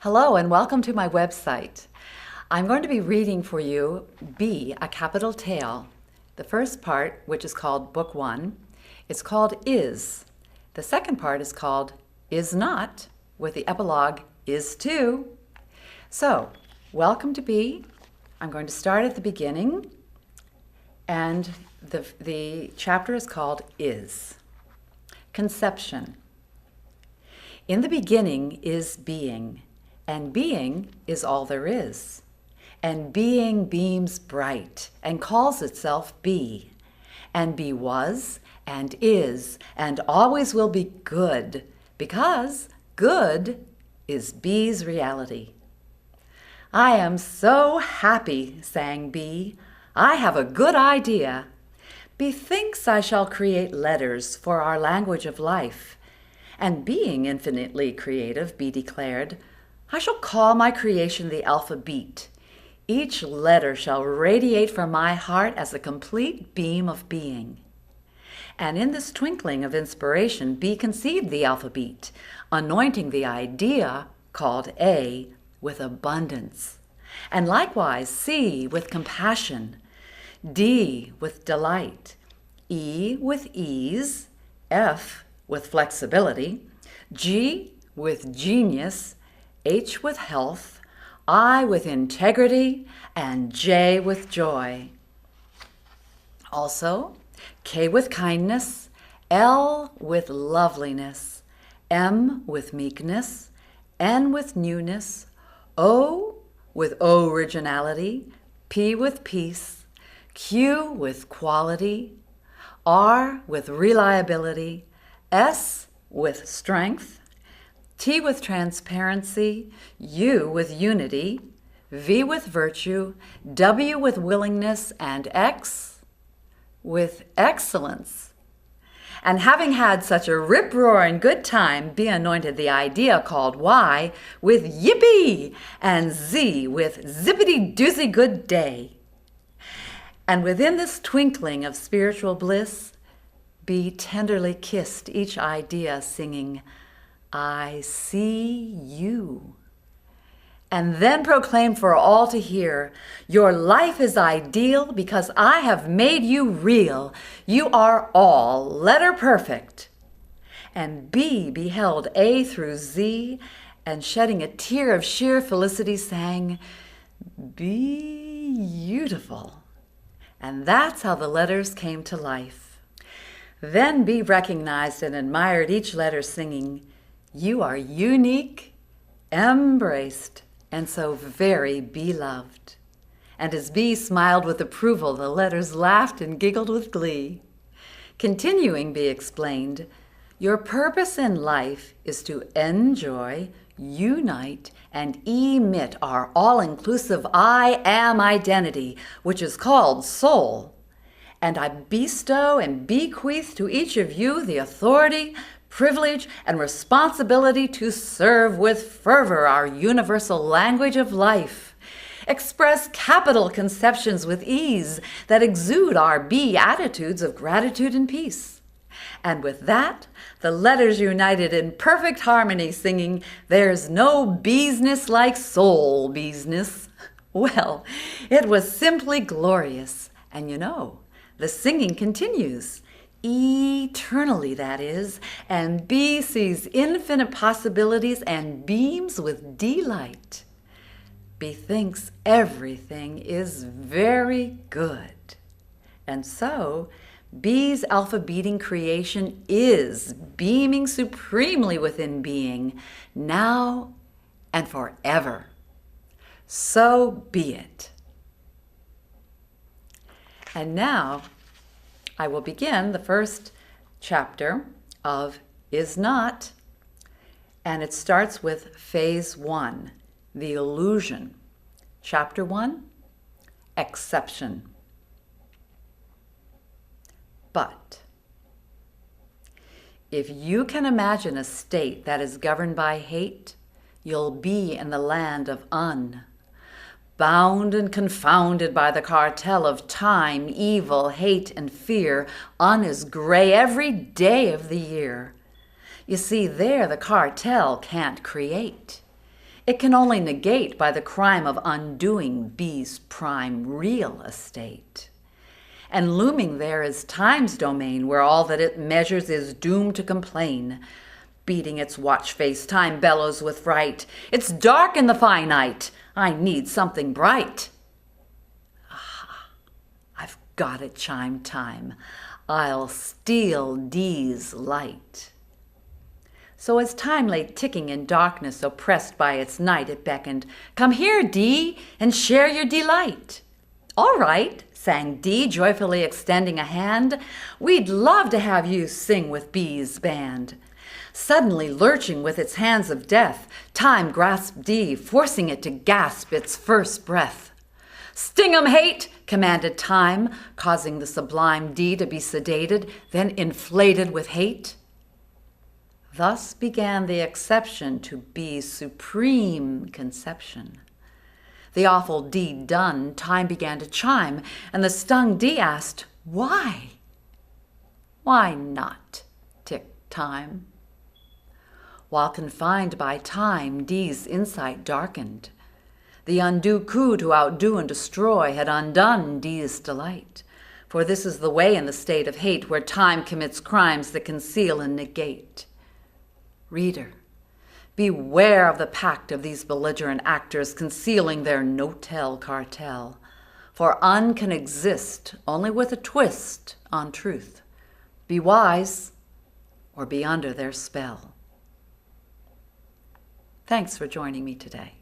Hello and welcome to my website. I'm going to be reading for you Be a Capital Tale. The first part, which is called Book 1, is called Is. The second part is called Is Not, with the epilogue Is Too. So, welcome to Be. I'm going to start at the beginning, and the chapter is called Is. Conception. In the beginning is being, and being is all there is. And being beams bright and calls itself Be. And Be was and is and always will be good, because good is Be's reality. I am so happy, sang Be. I have a good idea. Be thinks I shall create letters for our language of life. And being infinitely creative, Be declared, I shall call my creation the alphabet. Each letter shall radiate from my heart as a complete beam of being. And in this twinkling of inspiration, Be conceived the alphabet, anointing the idea, called A, with abundance, and likewise C with compassion, D with delight, E with ease, F with flexibility, G with genius, H with health, I with integrity, and J with joy. Also, K with kindness, L with loveliness, M with meekness, N with newness, O with originality, P with peace, Q with quality, R with reliability, S with strength, T with transparency, U with unity, V with virtue, W with willingness, and X with excellence. And having had such a rip-roaring good time, Be anointed the idea called Y with yippee, and Z with zippity-doozy good day. And within this twinkling of spiritual bliss, Be tenderly kissed each idea, singing, I see you. And then proclaimed for all to hear, your life is ideal because I have made you real. You are all letter perfect. And B beheld A through Z, and shedding a tear of sheer felicity sang, beautiful. And that's how the letters came to life. Then Be recognized and admired each letter, singing, you are unique, embraced, and so very beloved. And as Be smiled with approval, the letters laughed and giggled with glee. Continuing, Be explained, your purpose in life is to enjoy, unite, and emit our all-inclusive I am identity, which is called soul. And I bestow and bequeath to each of you the authority, privilege, and responsibility to serve with fervor our universal language of life. Express capital conceptions with ease that exude our Be attitudes of gratitude and peace. And with that, the letters united in perfect harmony, singing, there's no business like soul business. Well, it was simply glorious. And you know, the singing continues. Eternally, that is, and Be sees infinite possibilities and beams with delight. Be thinks everything is very good. And so, Be's alpha-beating creation is beaming supremely within being, now and forever. So be it. And now, I will begin the first chapter of Is Not, and it starts with Phase 1, the illusion. Chapter 1, Exception. But if you can imagine a state that is governed by hate, you'll be in the land of Un. Bound and confounded by the cartel of time, evil, hate, and fear, Un is gray every day of the year. You see, there the cartel can't create. It can only negate by the crime of undoing B's prime real estate. And looming there is time's domain, where all that it measures is doomed to complain. Beating its watch face, time bellows with fright. It's dark in the finite. I need something bright. Aha, I've got it, chime time. I'll steal D's light. So as time lay ticking in darkness, oppressed by its night, it beckoned, "Come here, D, and share your delight." "All right," sang D, joyfully extending a hand. "We'd love to have you sing with B's band." Suddenly lurching with its hands of death, time grasped D, forcing it to gasp its first breath. "Sting 'em, hate!" commanded time, causing the sublime D to be sedated, then inflated with hate. Thus began the exception to B's supreme conception. The awful deed done, time began to chime, and the stung D asked, "Why?" "Why not?" ticked time. While confined by time, D's insight darkened. The undue coup to outdo and destroy had undone D's delight. For this is the way in the state of hate, where time commits crimes that conceal and negate. Reader, beware of the pact of these belligerent actors concealing their no-tell cartel. For un can exist only with a twist on truth. Be wise or be under their spell. Thanks for joining me today.